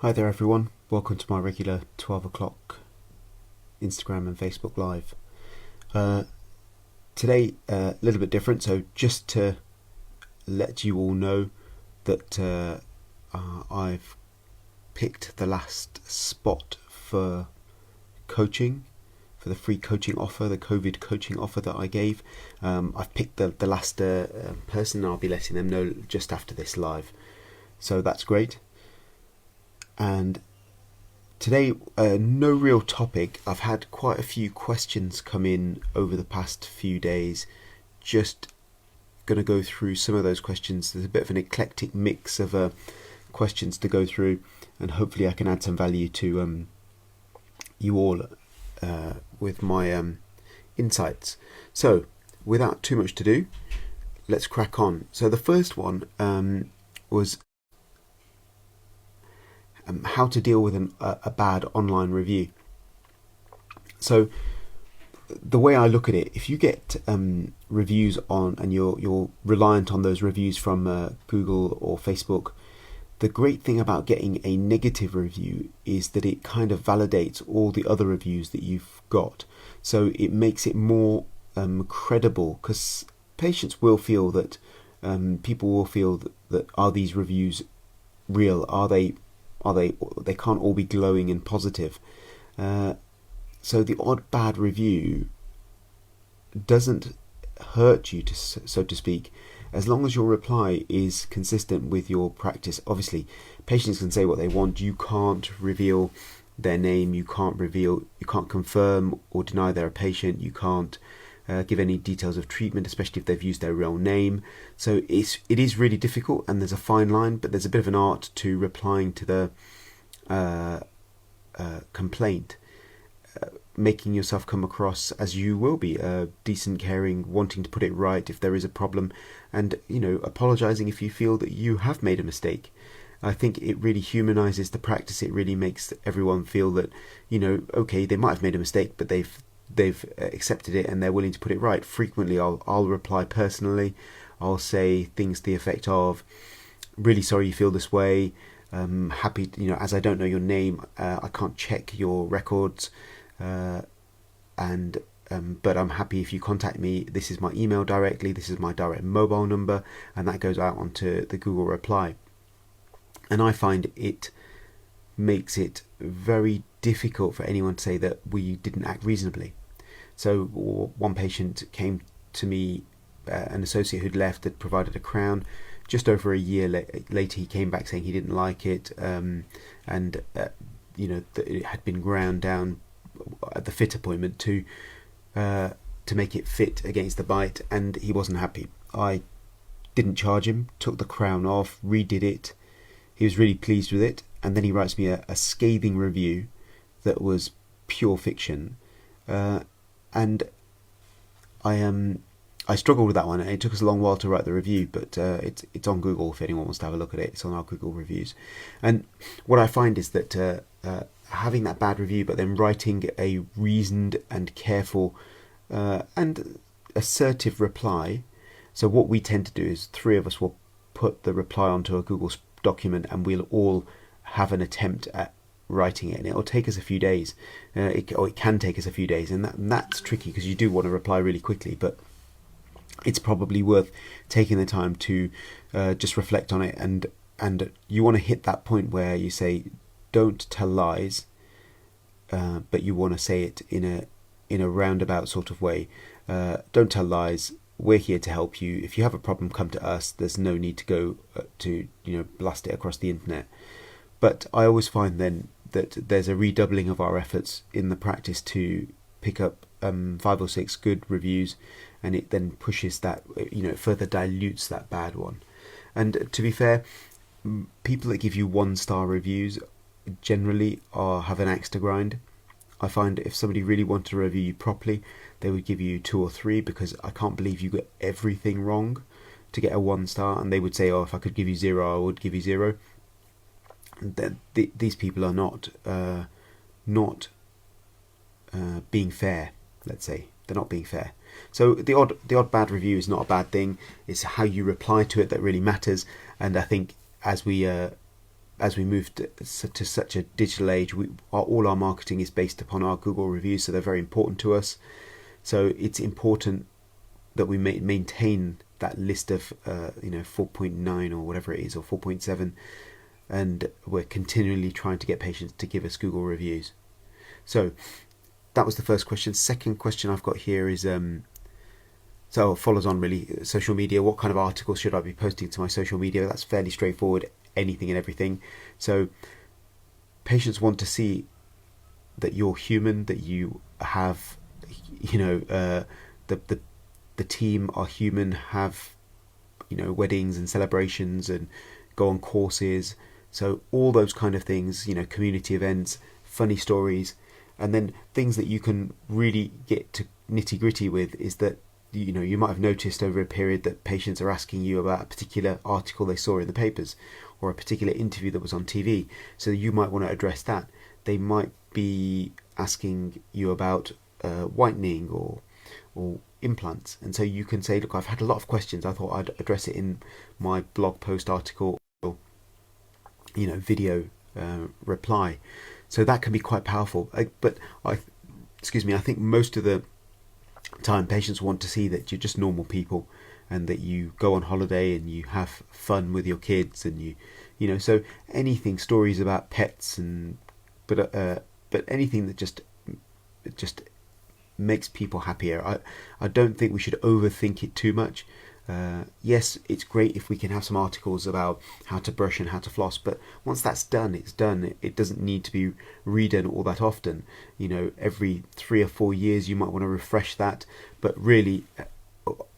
Hi there everyone, welcome to my regular 12 o'clock Instagram and Facebook Live. Today a little bit different, so just to let you all know that I've picked the last spot for coaching, for the free coaching offer, the COVID coaching offer that I gave. I've picked the last person, and I'll be letting them know just after this live. So that's great. And today, no real topic. I've had quite a few questions come in over the past few days. Just going to go through some of those questions. There's a bit of an eclectic mix of questions to go through, and hopefully I can add some value to you all with my insights. So, without too much to do, let's crack on. So the first one was how to deal with a bad online review. So the way I look at it, if you get reviews on, and you're reliant on those reviews from Google or Facebook, the great thing about getting a negative review is that it kind of validates all the other reviews that you've got. So it makes it more credible, because patients will feel that people will feel that are these reviews real? They can't all be glowing and positive. So the odd bad review doesn't hurt you, so to speak, as long as your reply is consistent with your practice. Obviously, patients can say what they want. You can't reveal their name. You can't confirm or deny they're a patient. You can't give any details of treatment, especially if they've used their real name. So it is really difficult, and there's a fine line, but there's a bit of an art to replying to the complaint, making yourself come across as you will be, decent, caring, wanting to put it right if there is a problem, and apologizing if you feel that you have made a mistake. I think it really humanizes the practice. It really makes everyone feel that okay, they might have made a mistake, but they've accepted it and they're willing to put it right. Frequently I'll reply personally. I'll say things to the effect of, really sorry you feel this way, happy, as I don't know your name, I can't check your records, and but I'm happy if you contact me. This is my email directly, this is my direct mobile number, and that goes out onto the Google reply. And I find it makes it very difficult for anyone to say that we didn't act reasonably. So one patient came to me, an associate who'd left, had provided a crown. Just over a year later, he came back saying he didn't like it, and that it had been ground down at the fit appointment to make it fit against the bite, and he wasn't happy. I didn't charge him, took the crown off, redid it. He was really pleased with it, and then he writes me a scathing review that was pure fiction, and I struggled with that one. It took us a long while to write the review, but it's on Google if anyone wants to have a look at it. It's on our Google reviews. And what I find is that having that bad review, but then writing a reasoned and careful and assertive reply. So what we tend to do is three of us will put the reply onto a Google document, and we'll all have an attempt at writing it, and it'll take us a few days, it can take us a few days, and that's tricky because you do want to reply really quickly, but it's probably worth taking the time to just reflect on it, and you want to hit that point where you say don't tell lies, but you want to say it in a roundabout sort of way. Don't tell lies. We're here to help you. If you have a problem, come to us. There's no need to go to blast it across the internet. But I always find then that there's a redoubling of our efforts in the practice to pick up 5 or 6 good reviews, and it then pushes that, it further dilutes that bad one. And to be fair, people that give you 1-star reviews generally have an axe to grind. I find if somebody really wanted to review you properly, they would give you 2 or 3, because I can't believe you got everything wrong to get a 1-star, and they would say, if I could give you 0, I would give you 0. These people are not being fair, let's say. They're not being fair. So the odd bad review is not a bad thing. It's how you reply to it that really matters. And I think as we as we move to such a digital age, all our marketing is based upon our Google reviews, so they're very important to us. So it's important that we maintain that list of 4.9 or whatever it is, or 4.7, and we're continually trying to get patients to give us Google reviews. So that was the first question. Second question I've got here is so it follows on really, social media. What kind of articles should I be posting to my social media? That's fairly straightforward, anything and everything. So patients want to see that you're human, that you have, the team are human, have, weddings and celebrations and go on courses. So all those kind of things, community events, funny stories, and then things that you can really get to nitty gritty with is that, you might have noticed over a period that patients are asking you about a particular article they saw in the papers or a particular interview that was on TV. So you might want to address that. They might be asking you about whitening or implants, and so you can say, look, I've had a lot of questions, I thought I'd address it in my blog post article or video reply. So that can be quite powerful. But I think most of the time patients want to see that you're just normal people and that you go on holiday and you have fun with your kids, and so anything, stories about pets, and but anything that just makes people happier. I don't think we should overthink it too much. Yes, it's great if we can have some articles about how to brush and how to floss, but once that's done, it's done. It doesn't need to be redone all that often. Every 3 or 4 years you might want to refresh that, but really,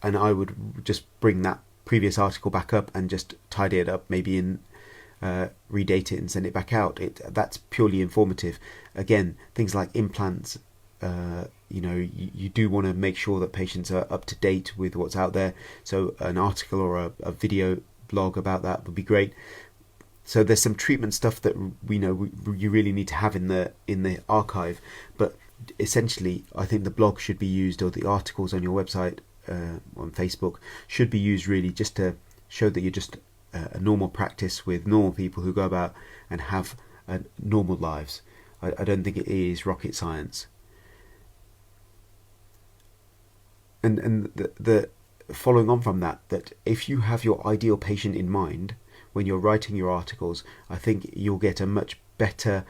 and I would just bring that previous article back up and just tidy it up, maybe redate it and send it back out. That's purely informative. Again, things like implants, you do want to make sure that patients are up to date with what's out there. So an article or a video blog about that would be great. So there's some treatment stuff that you really need to have in the archive, but essentially I think the blog should be used, or the articles on your website on Facebook should be used really just to show that you're just a normal practice with normal people who go about and have normal lives. I don't think it is rocket science. And the following on from that if you have your ideal patient in mind when you're writing your articles, I think you'll get a much better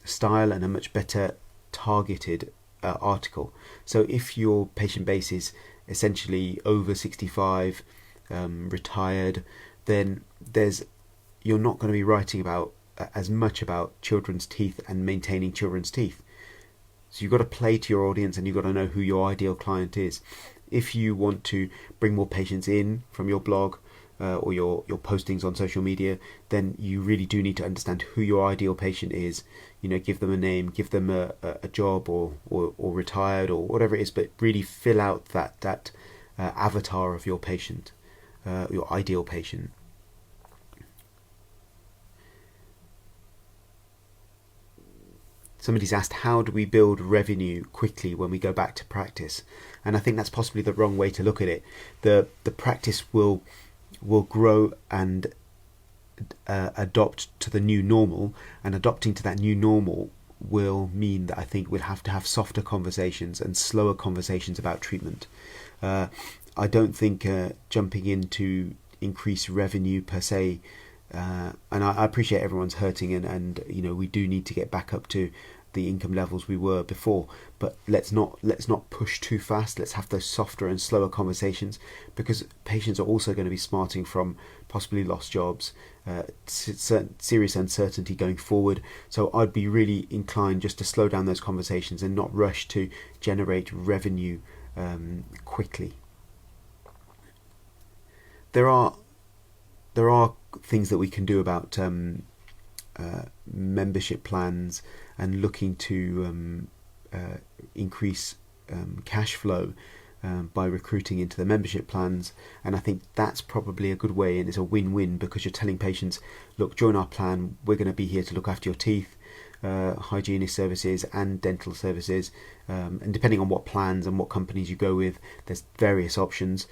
style and a much better targeted article. So if your patient base is essentially over 65, retired, then you're not going to be writing about as much about children's teeth and maintaining children's teeth. So you've got to play to your audience, and you've got to know who your ideal client is. If you want to bring more patients in from your blog or your postings on social media, then you really do need to understand who your ideal patient is. Give them a name, give them a job or retired or whatever it is, but really fill out that avatar of your patient, your ideal patient. Somebody's asked, how do we build revenue quickly when we go back to practice? And I think that's possibly the wrong way to look at it. The practice will grow and adopt to the new normal, and adopting to that new normal will mean that I think we'll have to have softer conversations and slower conversations about treatment. I don't think jumping in to increase revenue per se, and I appreciate everyone's hurting, and we do need to get back up to the income levels we were before, but let's not push too fast. Let's have those softer and slower conversations, because patients are also going to be smarting from possibly lost jobs, serious uncertainty going forward. So I'd be really inclined just to slow down those conversations and not rush to generate revenue quickly. There are things that we can do about membership plans and looking to increase cash flow by recruiting into the membership plans, and I think that's probably a good way, and it's a win-win, because you're telling patients, look, join our plan, we're going to be here to look after your teeth, hygienist services and dental services, and depending on what plans and what companies you go with, there's various options.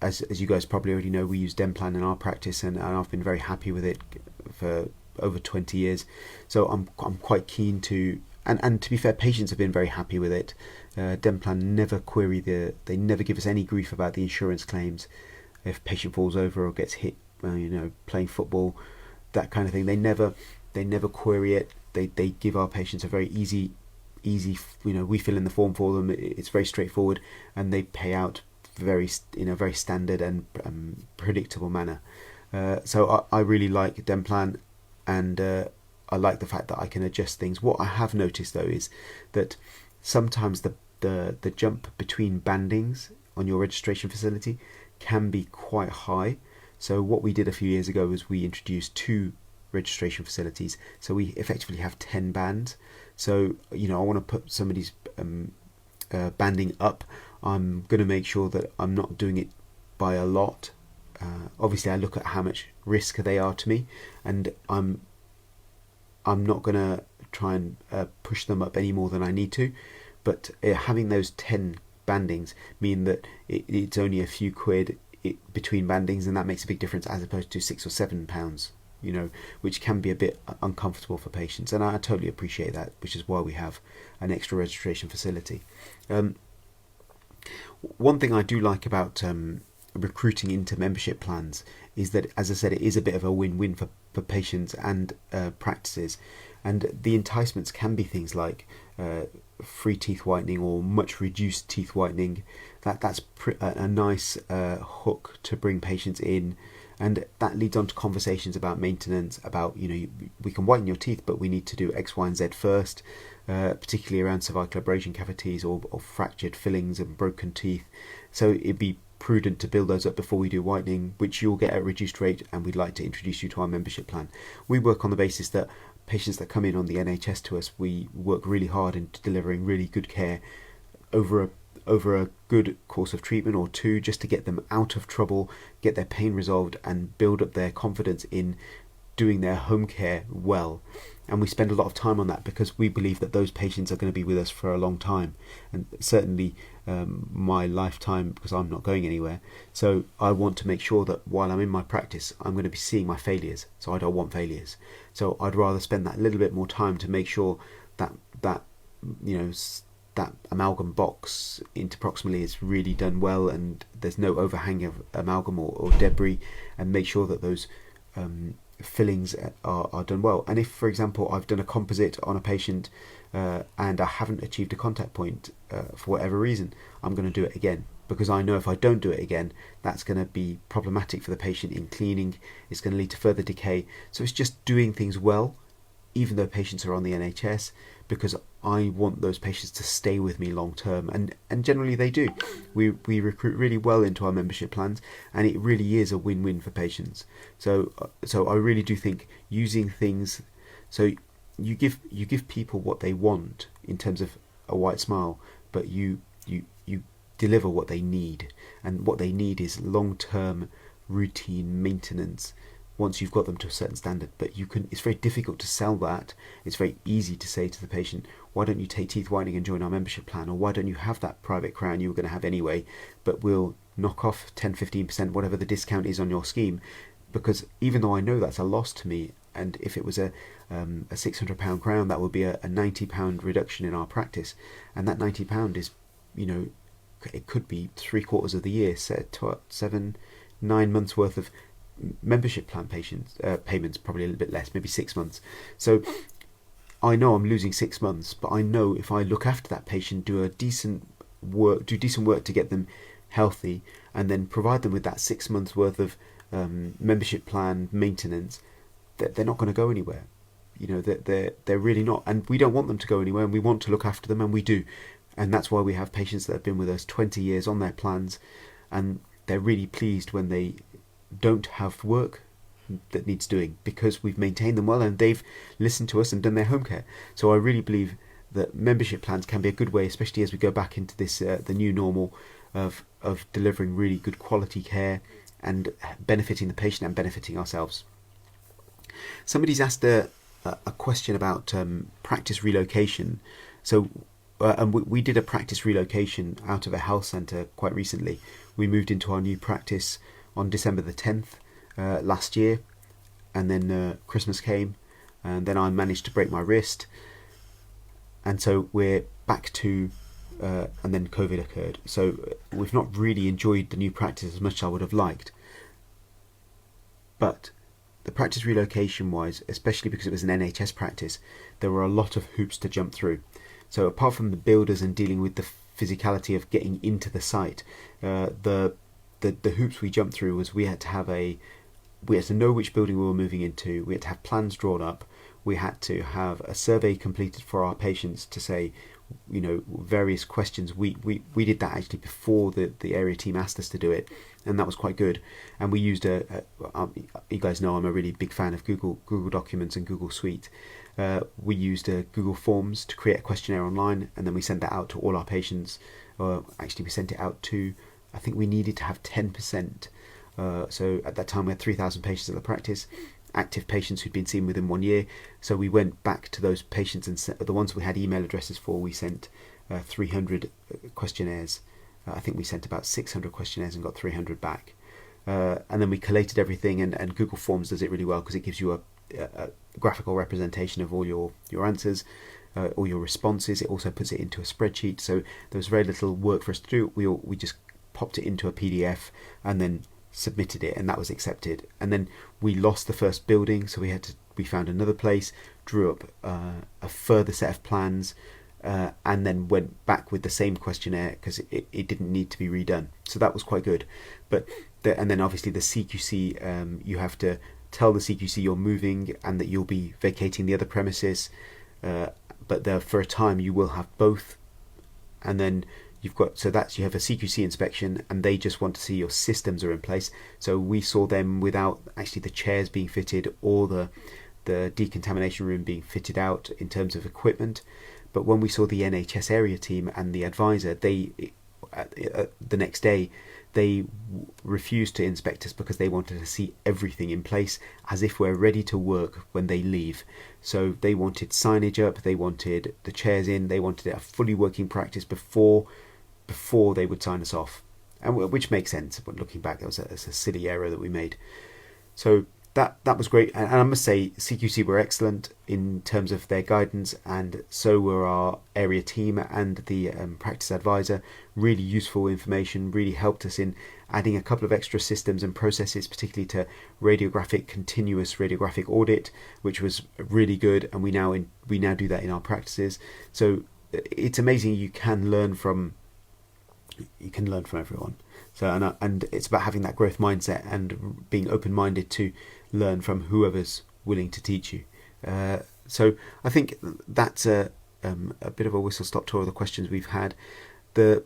As you guys probably already know, we use Demplan in our practice, and I've been very happy with it for over 20 years. So I'm quite keen to, and to be fair, patients have been very happy with it. Denplan never they never give us any grief about the insurance claims. If patient falls over or gets hit, playing football, that kind of thing, they never query it. They give our patients a very easy, we fill in the form for them. It's very straightforward, and they pay out in a very standard and predictable manner. So I really like Denplan, and I like the fact that I can adjust things. What I have noticed though is that sometimes the jump between bandings on your registration facility can be quite high. So what we did a few years ago was we introduced 2 registration facilities, so we effectively have 10 bands. So I want to put somebody's banding up. I'm going to make sure that I'm not doing it by a lot. Obviously I look at how much risk they are to me, and I'm not going to try and push them up any more than I need to. But having those 10 bandings mean that it's only a few quid between bandings, and that makes a big difference, as opposed to £6 or £7, which can be a bit uncomfortable for patients. And I totally appreciate that, which is why we have an extra registration facility. One thing I do like about recruiting into membership plans is that, as I said, it is a bit of a win-win for patients and practices. And the enticements can be things like free teeth whitening or much reduced teeth whitening. That's a nice hook to bring patients in, and that leads on to conversations about maintenance, about we can whiten your teeth, but we need to do X, Y and Z first, particularly around cervical abrasion cavities or fractured fillings and broken teeth. So it'd be prudent to build those up before we do whitening, which you'll get at a reduced rate, and we'd like to introduce you to our membership plan. We work on the basis that patients that come in on the NHS to us, we work really hard into delivering really good care over a good course of treatment or 2, just to get them out of trouble, get their pain resolved, and build up their confidence in doing their home care well. And we spend a lot of time on that because we believe that those patients are going to be with us for a long time, and certainly my lifetime, because I'm not going anywhere. So I want to make sure that while I'm in my practice, I'm going to be seeing my failures. So I don't want failures. So I'd rather spend that little bit more time to make sure that that amalgam box interproximally is really done well, and there's no overhang of amalgam or debris, and make sure that those fillings are done well. And if, for example, I've done a composite on a patient and I haven't achieved a contact point for whatever reason, I'm going to do it again, because I know if I don't do it again, that's going to be problematic for the patient in cleaning. It's going to lead to further decay. So it's just doing things well, even though patients are on the NHS, because I want those patients to stay with me long term, and generally they do. We recruit really well into our membership plans, and it really is a win-win for patients. So I really do think using things, so you give people what they want in terms of a white smile, but you deliver what they need, and what they need is long-term routine maintenance once you've got them to a certain standard. But it's very difficult to sell that. It's very easy to say to the patient, why don't you take teeth whitening and join our membership plan, or why don't you have that private crown you were going to have anyway, but we'll knock off 10-15%, whatever the discount is on your scheme. Because even though I know that's a loss to me, and if it was a £600 crown, that would be a £90 reduction in our practice, and that £90 is, it could be 3/4 of the year, 7-9 months worth of membership plan payments, probably a little bit less, maybe 6 months. So I know I'm losing 6 months, but I know if I look after that patient, do decent work to get them healthy, and then provide them with that 6 months worth of membership plan maintenance, that they're not going to go anywhere. They're really not, and we don't want them to go anywhere, and we want to look after them, and we do. And that's why we have patients that have been with us 20 years on their plans, and they're really pleased when they don't have work that needs doing, because we've maintained them well and they've listened to us and done their home care. So I really believe that membership plans can be a good way, especially as we go back into this the new normal of delivering really good quality care and benefiting the patient and benefiting ourselves. Somebody's asked a question about practice relocation. So and we did a practice relocation out of a health centre quite recently. We moved into our new practice on December the 10th last year, and then Christmas came, and then I managed to break my wrist, and so we're back to, and then COVID occurred. So we've not really enjoyed the new practice as much as I would have liked. But the practice relocation wise, especially because it was an NHS practice, there were a lot of hoops to jump through. So apart from the builders and dealing with the physicality of getting into the site, the hoops we jumped through was we had to know which building we were moving into. We had to have plans drawn up. We had to have a survey completed for our patients to say, various questions. We did that actually before the area team asked us to do it, and that was quite good. And we used you guys know I'm a really big fan of Google Documents and Google Suite. We used Google Forms to create a questionnaire online, and then we sent that out to all our patients. Actually, we sent it out to, I think we needed to have 10%. So at that time we had 3,000 patients at the practice, active patients who'd been seen within 1 year. So we went back to those patients and the ones we had email addresses for, we sent 300 questionnaires. I think we sent about 600 questionnaires and got 300 back. And then we collated everything, and Google Forms does it really well because it gives you a graphical representation of all your answers, all your responses. It also puts it into a spreadsheet. So there was very little work for us to do. We just popped it into a PDF and then submitted it, and that was accepted. And then we lost the first building, so we found another place, drew up a further set of plans, and then went back with the same questionnaire because it didn't need to be redone. So that was quite good. And then obviously the CQC, you have to tell the CQC you're moving and that you'll be vacating the other premises, but for a time you will have both. And then you have a CQC inspection, and they just want to see your systems are in place. So we saw them without actually the chairs being fitted or the decontamination room being fitted out in terms of equipment. But when we saw the NHS area team and the advisor, the next day they refused to inspect us because they wanted to see everything in place as if we're ready to work when they leave. So they wanted signage up, they wanted the chairs in, they wanted a fully working practice before they would sign us off, and which makes sense. But looking back, that was a silly error that we made. So that was great, and I must say CQC were excellent in terms of their guidance, and so were our area team and the practice advisor. Really useful information, really helped us in adding a couple of extra systems and processes, particularly to continuous radiographic audit, which was really good, and we now do that in our practices. So it's amazing. You can learn from everyone. So and it's about having that growth mindset and being open-minded to learn from whoever's willing to teach you. So I think that's a bit of a whistle-stop tour of the questions we've had. There's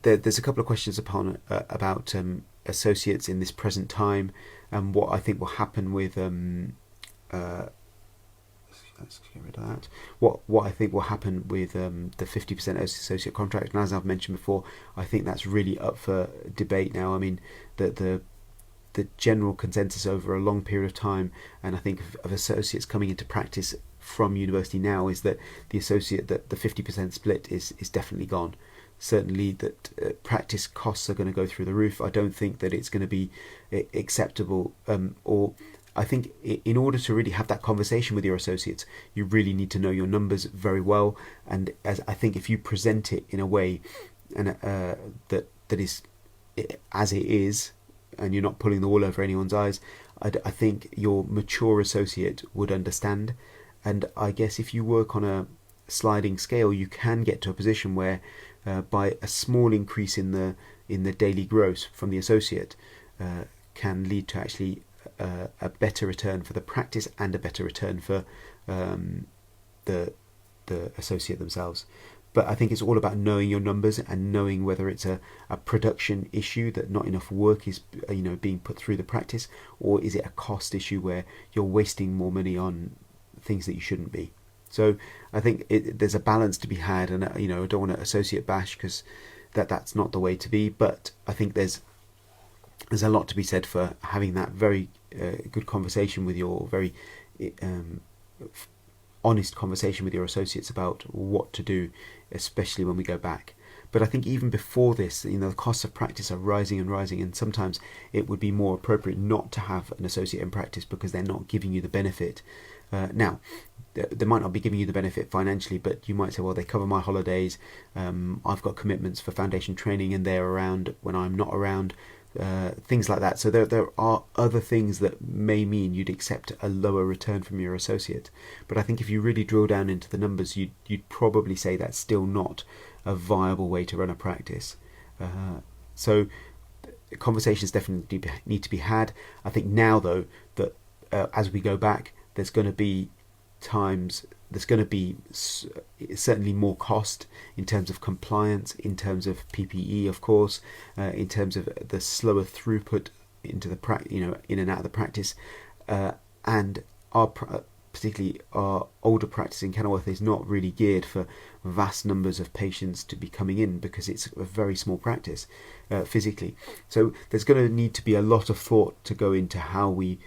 a couple of questions about associates in this present time, and what I think will happen with let's get rid of that. What I think will happen with the 50% associate contract, and as I've mentioned before, I think that's really up for debate now. I mean, the general consensus over a long period of time, and I think of associates coming into practice from university now, is that the 50% split is definitely gone. Certainly that practice costs are going to go through the roof. I don't think that it's going to be acceptable, or I think in order to really have that conversation with your associates, you really need to know your numbers very well. And as I think if you present it in a way and that is as it is, and you're not pulling the wool over anyone's eyes, I think your mature associate would understand. And I guess if you work on a sliding scale, you can get to a position where by a small increase in the daily gross from the associate can lead to actually a better return for the practice and a better return for the associate themselves. But I think it's all about knowing your numbers and knowing whether it's a production issue that not enough work is being put through the practice, or is it a cost issue where you're wasting more money on things that you shouldn't be. So I think there's a balance to be had, and I don't want to associate bash because that's not the way to be. But I think there's a lot to be said for having that very good conversation with your very honest conversation with your associates about what to do, especially when we go back. But I think even before this, the costs of practice are rising and rising, and sometimes it would be more appropriate not to have an associate in practice because they're not giving you the benefit. Now, they might not be giving you the benefit financially, but you might say, well, they cover my holidays, I've got commitments for foundation training and they're around when I'm not around, things like that. So there are other things that may mean you'd accept a lower return from your associate. But I think if you really drill down into the numbers, you'd probably say that's still not a viable way to run a practice. So conversations definitely need to be had. I think now, though, that as we go back, there's going to be certainly more cost in terms of compliance, in terms of PPE, of course, in terms of the slower throughput into the in and out of the practice, and particularly our older practice in Kenilworth is not really geared for vast numbers of patients to be coming in because it's a very small practice physically. So there's going to need to be a lot of thought to go into how we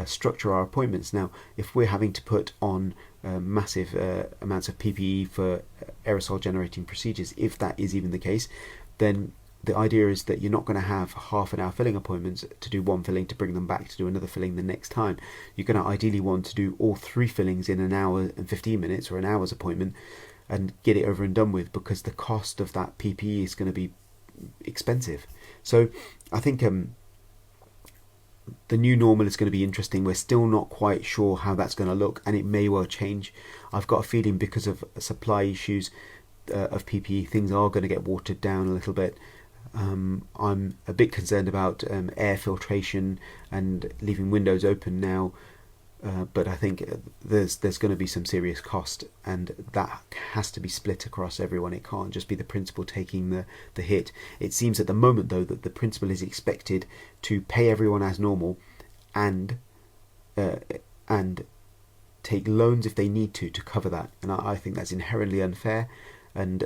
structure our appointments. Now, if we're having to put on massive amounts of PPE for aerosol generating procedures, if that is even the case, then the idea is that you're not going to have half an hour filling appointments to do one filling to bring them back to do another filling the next time. You're going to ideally want to do all 3 fillings in an hour and 15 minutes or an hour's appointment and get it over and done with, because the cost of that PPE is going to be expensive. So I think the new normal is going to be interesting. We're still not quite sure how that's going to look, and it may well change. I've got a feeling because of supply issues of PPE, things are going to get watered down a little bit. I'm a bit concerned about air filtration and leaving windows open now, but I think there's going to be some serious cost, and that has to be split across everyone. It can't just be the principal taking the hit. It seems at the moment, though, that the principal is expected to pay everyone as normal and take loans if they need to cover that, and I think that's inherently unfair, and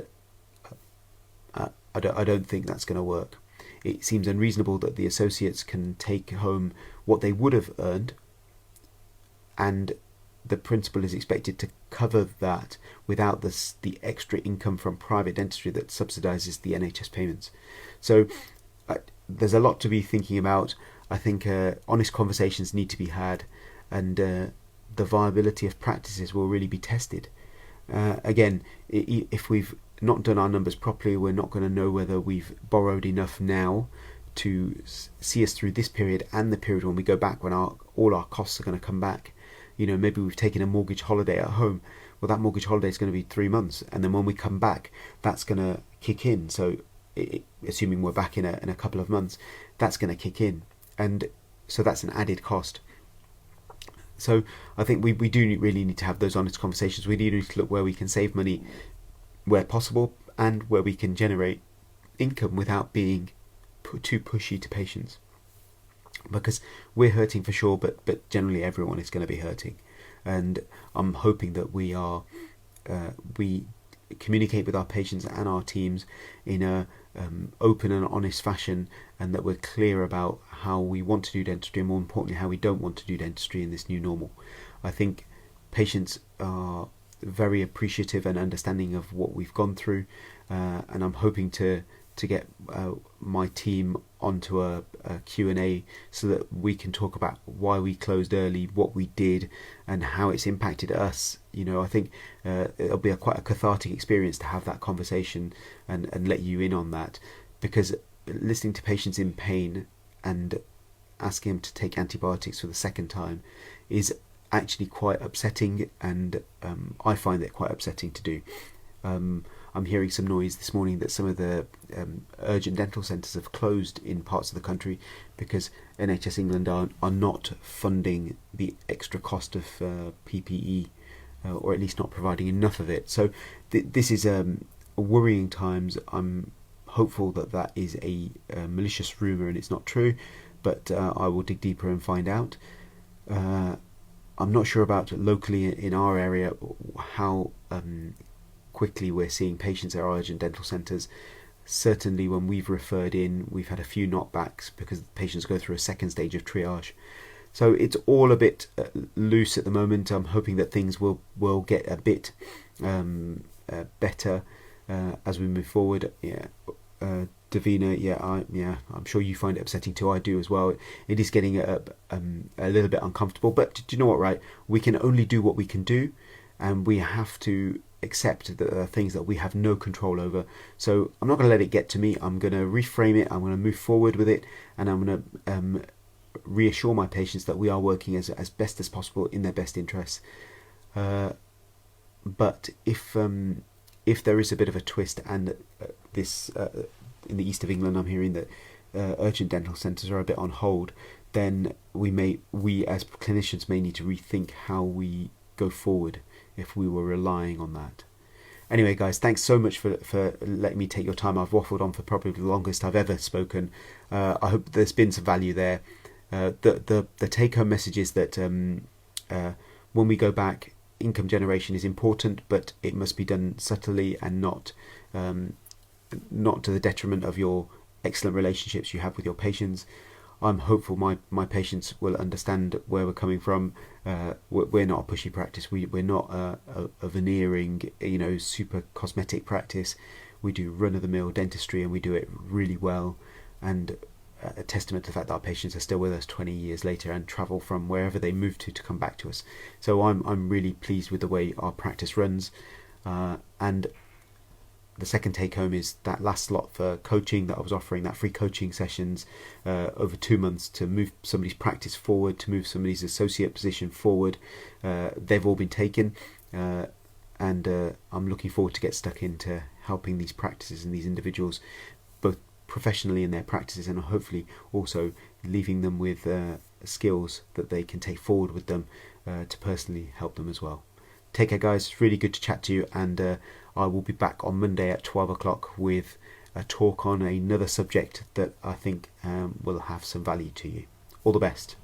I don't think that's going to work. It seems unreasonable that the associates can take home what they would have earned, and the principal is expected to cover that without the extra income from private dentistry that subsidises the NHS payments. So there's a lot to be thinking about. I think honest conversations need to be had, and the viability of practices will really be tested. Again, if we've not done our numbers properly, we're not going to know whether we've borrowed enough now to see us through this period and the period when we go back, when all our costs are going to come back. Maybe we've taken a mortgage holiday at home. Well, that mortgage holiday is going to be 3 months, and then when we come back, that's going to kick in. So assuming we're back in a couple of months, that's going to kick in, and so that's an added cost. So I think we do really need to have those honest conversations. We do need to look where we can save money where possible, and where we can generate income without being too pushy to patients, because we're hurting for sure, but generally everyone is going to be hurting. And I'm hoping that we communicate with our patients and our teams in a open and honest fashion, and that we're clear about how we want to do dentistry, and more importantly how we don't want to do dentistry in this new normal. I think patients are very appreciative and understanding of what we've gone through, and I'm hoping to get my team onto a Q&A so that we can talk about why we closed early, what we did, and how it's impacted us. I think it'll be quite a cathartic experience to have that conversation and let you in on that, because listening to patients in pain and asking them to take antibiotics for the second time is actually quite upsetting, and I find it quite upsetting to do. I'm hearing some noise this morning that some of the urgent dental centres have closed in parts of the country because NHS England are not funding the extra cost of PPE, or at least not providing enough of it. So this is worrying times. I'm hopeful that is a malicious rumour and it's not true, but I will dig deeper and find out. I'm not sure about locally in our area how quickly we're seeing patients at our urgent dental centres. Certainly when we've referred in, we've had a few knockbacks because patients go through a second stage of triage. So it's all a bit loose at the moment. I'm hoping that things will get a bit better as we move forward. Davina, I'm sure you find it upsetting too. I do as well. It is getting a little bit uncomfortable, but do you know what? Right, we can only do what we can do, and we have to accept that there are things that we have no control over. So I'm not going to let it get to me. I'm going to reframe it. I'm going to move forward with it, and I'm going to reassure my patients that we are working as best as possible in their best interests. But if there is a bit of a twist, and this in the east of England, I'm hearing that urgent dental centres are a bit on hold, then we as clinicians may need to rethink how we go forward if we were relying on that. Anyway, guys, thanks so much for letting me take your time. I've waffled on for probably the longest I've ever spoken. I hope there's been some value there. The take-home message is that when we go back, income generation is important, but it must be done subtly and not to the detriment of your excellent relationships you have with your patients. I'm hopeful my patients will understand where we're coming from. We're not a pushy practice. We're not a veneering, super cosmetic practice. We do run-of-the-mill dentistry, and we do it really well. And a testament to the fact that our patients are still with us 20 years later and travel from wherever they move to come back to us. So I'm really pleased with the way our practice runs. And the second take home is that last slot for coaching that I was offering, that free coaching sessions over 2 months to move somebody's practice forward, to move somebody's associate position forward. They've all been taken, and I'm looking forward to get stuck into helping these practices and these individuals both professionally in their practices, and hopefully also leaving them with skills that they can take forward with them to personally help them as well. Take care, guys. It's really good to chat to you, and I will be back on Monday at 12 o'clock with a talk on another subject that I think will have some value to you. All the best.